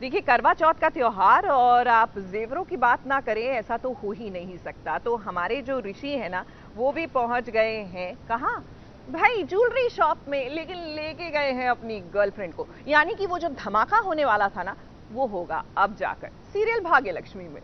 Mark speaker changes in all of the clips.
Speaker 1: देखिए, करवा चौथ का त्योहार और आप जेवरों की बात ना करें, ऐसा तो हो ही नहीं सकता। तो हमारे जो ऋषि है ना, वो भी पहुंच गए हैं कहाँ भाई, ज्वेलरी शॉप में, लेकिन लेके गए हैं अपनी गर्लफ्रेंड को। यानी कि वो जो धमाका होने वाला था ना, वो होगा अब जाकर सीरियल भाग्य लक्ष्मी में।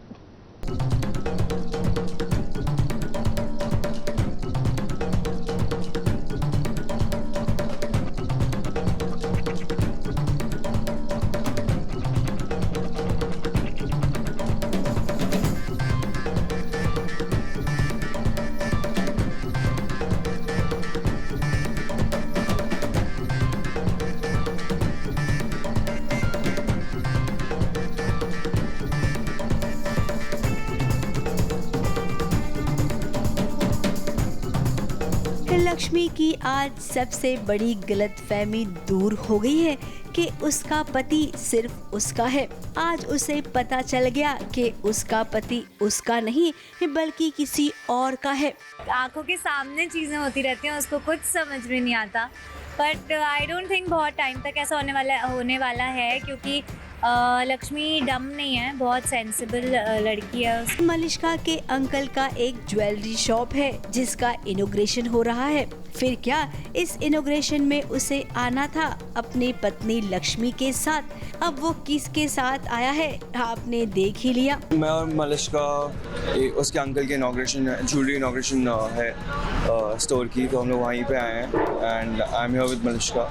Speaker 2: लक्ष्मी की आज सबसे बड़ी गलतफहमी दूर हो गई है कि उसका पति सिर्फ उसका है। आज उसे पता चल गया कि उसका पति उसका नहीं बल्कि किसी और का है।
Speaker 3: आंखों के सामने चीजें होती रहती हैं, उसको कुछ समझ में नहीं आता। बट आई डोंट थिंक बहुत टाइम तक ऐसा होने वाला है, क्योंकि लक्ष्मी डम नहीं है, बहुत सेंसिबल लड़की है।
Speaker 2: मलिष्का के अंकल का एक ज्वेलरी शॉप है जिसका इनॉग्रेशन हो रहा है। फिर क्या इस इनॉग्रेशन में उसे आना था अपनी पत्नी लक्ष्मी के साथ। अब वो किसके साथ आया है आपने देख ही लिया।
Speaker 4: मैं और मलिष्का उसके अंकल के इनॉग्रेशन, ज्वेलरी इनॉग्रेशन है स्टोर की, तो हम लोग वहीं पे आए हैं and I am here with Malishka.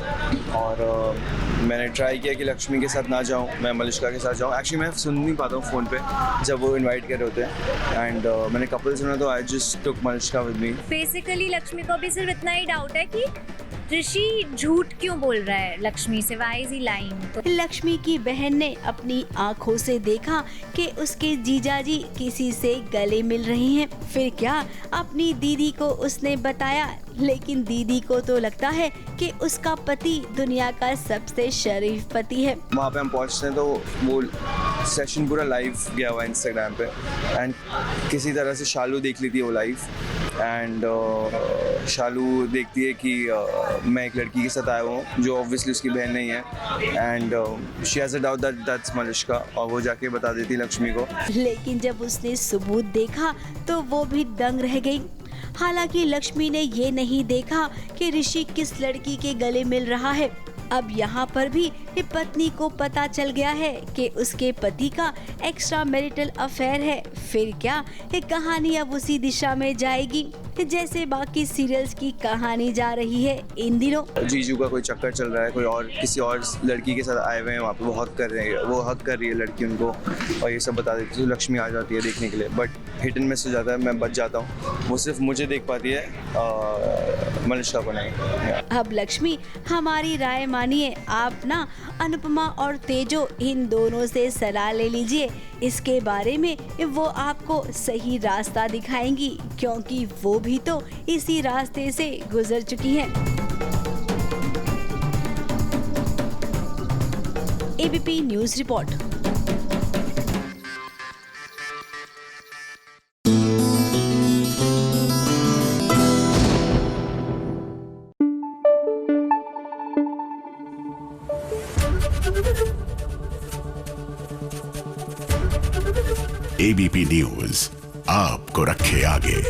Speaker 4: और मैंने ट्राई किया कि लक्ष्मी के साथ ना जाऊं, मैं मलिष्का के साथ जाऊं। एक्चुअली मैं सुन नहीं पाता हूँ फ़ोन पे जब वो इनवाइट कर रहे होते हैं एंड मैंने कपल सुना तो I just took Malishka with me.
Speaker 3: Basically Lakshmi को भी सिर्फ इतना ही डाउट है कि ऋषि झूठ क्यों बोल रहा है लक्ष्मी से, व्हाई इज ही लाइंग। तो
Speaker 2: लक्ष्मी की बहन ने अपनी आंखों से देखा कि उसके जीजाजी किसी से गले मिल रहे हैं। फिर क्या अपनी दीदी को उसने बताया, लेकिन दीदी को तो लगता है कि उसका पति दुनिया का सबसे शरीफ पति है।
Speaker 4: वहाँ पे हम पहुँचते हैं तो वो सेशन पूरा लाइव गया हुआ इंस्टाग्राम पे एंड किसी तरह से शालू देख ली थी वो लाइव एंड शालू देखती है कि मैं एक लड़की के साथ आया हूँ जो ऑब्वियसली उसकी बहन नहीं है and she has a doubt that that's Malishka, और वो जाके बता देती लक्ष्मी को।
Speaker 2: लेकिन जब उसने सबूत देखा तो वो भी दंग रह गई। हालांकि लक्ष्मी ने ये नहीं देखा कि ऋषि किस लड़की के गले मिल रहा है। अब यहाँ पर भी पत्नी को पता चल गया है कि उसके पति का एक्स्ट्रा मैरिटल अफेयर है। फिर क्या ये कहानी अब उसी दिशा में जाएगी जैसे बाकी सीरियल्स की कहानी जा रही है इन दिनों।
Speaker 4: जीजू का कोई चक्कर चल रहा है, कोई और किसी और लड़की के साथ आए हुए हैं, वहाँ पे वो हक कर रहे हैं, वो हक कर रही है लड़की उनको, और ये सब बता देती है। तो लक्ष्मी आ जाती है देखने के लिए, बट हिट एंड मिस हो जाता है, मैं बच जाता हूँ। वो सिर्फ मुझे देख पाती है, मलिष्का को नहीं।
Speaker 2: अब लक्ष्मी हमारी राय मानिए, आप ना अनुपमा और तेजो इन दोनों से सलाह ले लीजिए। इसके बारे में वो आपको सही रास्ता दिखाएंगी, क्योंकि वो भी तो इसी रास्ते से गुजर चुकी हैं। ABP news report.
Speaker 5: ABP news आपको रखे आगे।